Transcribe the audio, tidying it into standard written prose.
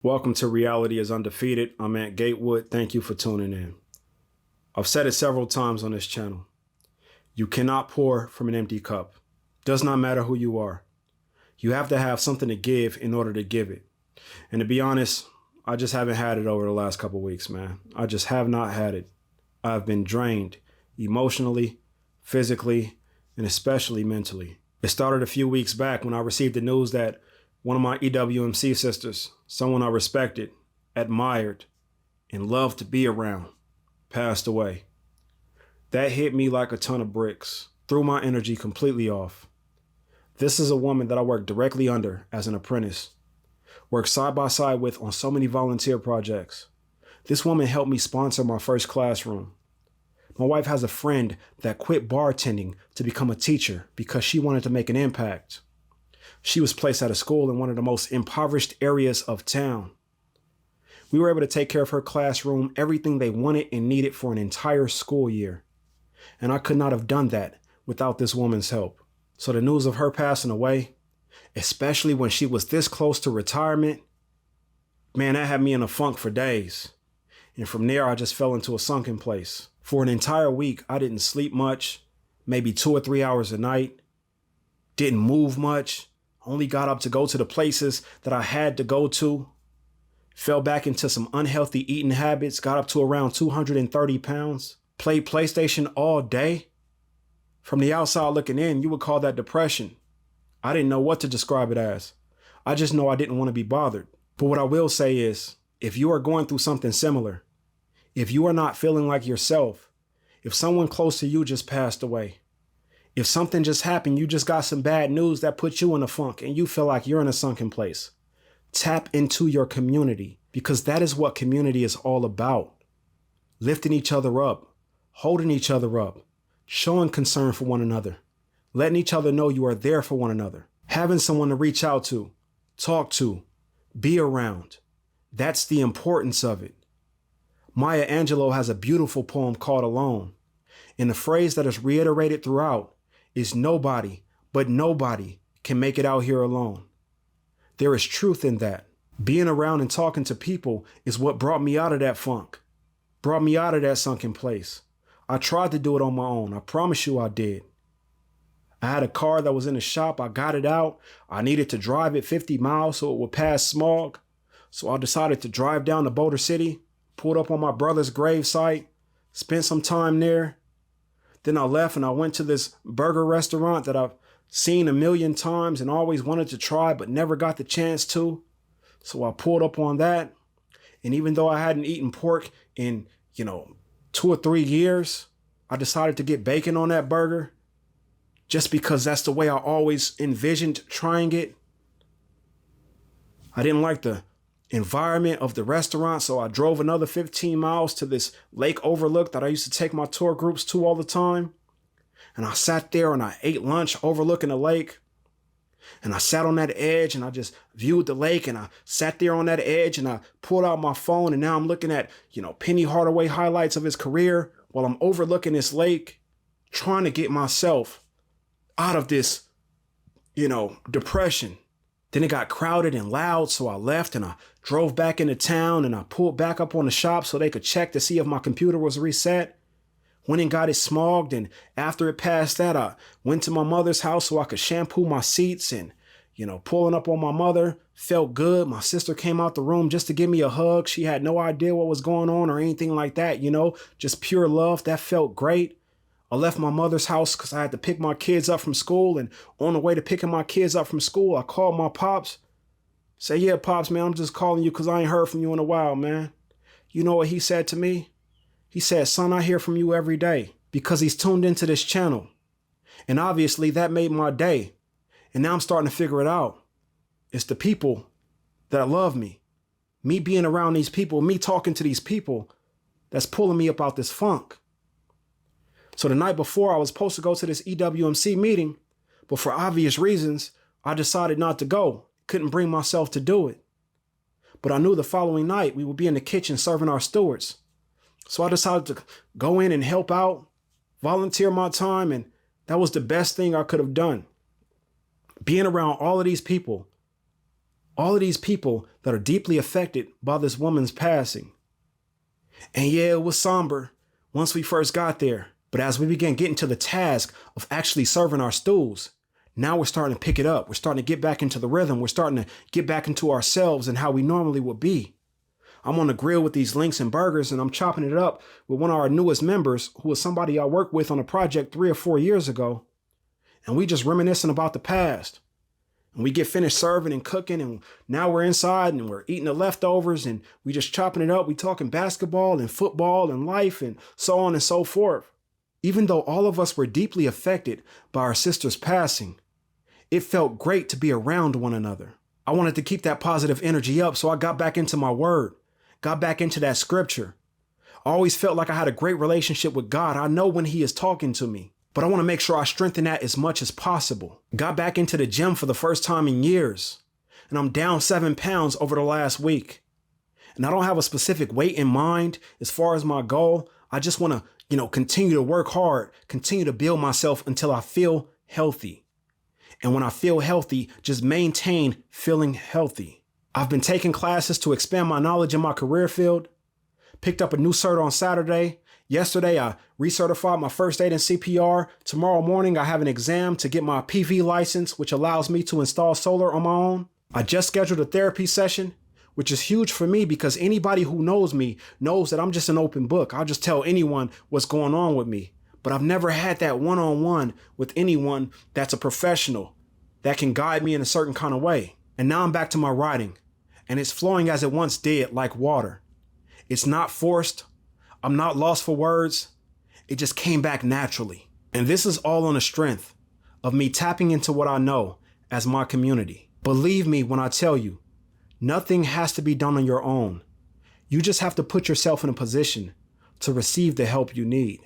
Welcome to Reality is Undefeated. I'm Ant Gatewood. Thank you for tuning in. I've said it several times on this channel. You cannot pour from an empty cup. Does not matter who you are. You have to have something to give in order to give it. And to be honest, I just haven't had it over the last couple of weeks, man. I just have not had it. I've been drained emotionally, physically, and especially mentally. It started a few weeks back when I received the news that one of my EWMC sisters, someone I respected, admired, and loved to be around, passed away. That hit me like a ton of bricks, threw my energy completely off. This is a woman that I worked directly under as an apprentice, worked side by side with on so many volunteer projects. This woman helped me sponsor my first classroom. My wife has a friend that quit bartending to become a teacher because she wanted to make an impact. She was placed at a school in one of the most impoverished areas of town. We were able to take care of her classroom, everything they wanted and needed for an entire school year. And I could not have done that without this woman's help. So the news of her passing away, especially when she was this close to retirement, man, that had me in a funk for days. And from there, I just fell into a sunken place. For an entire week, I didn't sleep much, maybe 2 or 3 hours a night, didn't move much. Only got up to go to the places that I had to go to. Fell back into some unhealthy eating habits, got up to around 230 pounds. Played PlayStation all day. From the outside looking in, you would call that depression. I didn't know what to describe it as. I just know I didn't want to be bothered. But what I will say is, if you are going through something similar, if you are not feeling like yourself, if someone close to you just passed away, if something just happened, you just got some bad news that puts you in a funk and you feel like you're in a sunken place, tap into your community, because that is what community is all about. Lifting each other up, holding each other up, showing concern for one another, letting each other know you are there for one another, having someone to reach out to, talk to, be around. That's the importance of it. Maya Angelou has a beautiful poem called Alone. And the phrase that is reiterated throughout is nobody, but nobody can make it out here alone. There is truth in that. Being around and talking to people is what brought me out of that funk, brought me out of that sunken place. I tried to do it on my own. I promise you I did. I had a car that was in the shop. I got it out. I needed to drive it 50 miles so it would pass smog. So I decided to drive down to Boulder City, pulled up on my brother's grave site, spent some time there. Then I left and I went to this burger restaurant that I've seen a million times and always wanted to try, but never got the chance to. So I pulled up on that. And even though I hadn't eaten pork in, 2 or 3 years, I decided to get bacon on that burger just because that's the way I always envisioned trying it. I didn't like the environment of the restaurant, so I drove another 15 miles to this lake Overlook that I used to take my tour groups to all the time. And I sat there and I ate lunch overlooking the lake. And I sat on that edge and I just viewed the lake, and I sat there on that edge and I pulled out my phone, and now I'm looking at, Penny Hardaway highlights of his career while I'm overlooking this lake, trying to get myself out of this, depression. Then it got crowded and loud, so I left and I drove back into town and I pulled back up on the shop so they could check to see if my computer was reset. Went and got it smogged, and after it passed that, I went to my mother's house so I could shampoo my seats, and, pulling up on my mother felt good. My sister came out the room just to give me a hug. She had no idea what was going on or anything like that, just pure love. That felt great. I left my mother's house because I had to pick my kids up from school. And on the way to picking my kids up from school, I called my pops. Say, yeah, pops, man, I'm just calling you because I ain't heard from you in a while, man. You know what he said to me? He said, son, I hear from you every day, because he's tuned into this channel. And obviously that made my day. And now I'm starting to figure it out. It's the people that love me. Me being around these people, me talking to these people, that's pulling me up out this funk. So the night before, I was supposed to go to this EWMC meeting, but for obvious reasons, I decided not to go. Couldn't bring myself to do it. But I knew the following night we would be in the kitchen serving our stewards. So I decided to go in and help out, volunteer my time, and that was the best thing I could have done. Being around all of these people, All of these people that are deeply affected by this woman's passing. And yeah, it was somber once we first got there. But as we began getting to the task of actually serving our stools, now we're starting to pick it up. We're starting to get back into the rhythm. We're starting to get back into ourselves and how we normally would be. I'm on the grill with these links and burgers, and I'm chopping it up with one of our newest members, who was somebody I worked with on a project 3 or 4 years ago. And we just reminiscing about the past. And we get finished serving and cooking, and now we're inside and we're eating the leftovers, and we just chopping it up. We talking basketball and football and life and so on and so forth. Even though all of us were deeply affected by our sister's passing, it felt great to be around one another. I wanted to keep that positive energy up, so I got back into my word, got back into that scripture. I always felt like I had a great relationship with God. I know when he is talking to me, but I want to make sure I strengthen that as much as possible. Got back into the gym for the first time in years, and I'm down 7 pounds over the last week. And I don't have a specific weight in mind as far as my goal. I just want to, continue to work hard, continue to build myself until I feel healthy. And when I feel healthy, just maintain feeling healthy. I've been taking classes to expand my knowledge in my career field. Picked up a new cert on Saturday. Yesterday, I recertified my first aid in CPR. Tomorrow morning, I have an exam to get my PV license, which allows me to install solar on my own. I just scheduled a therapy session, which is huge for me because anybody who knows me knows that I'm just an open book. I'll just tell anyone what's going on with me. But I've never had that one-on-one with anyone that's a professional that can guide me in a certain kind of way. And now I'm back to my writing, and it's flowing as it once did, like water. It's not forced. I'm not lost for words. It just came back naturally. And this is all on the strength of me tapping into what I know as my community. Believe me when I tell you, nothing has to be done on your own. You just have to put yourself in a position to receive the help you need.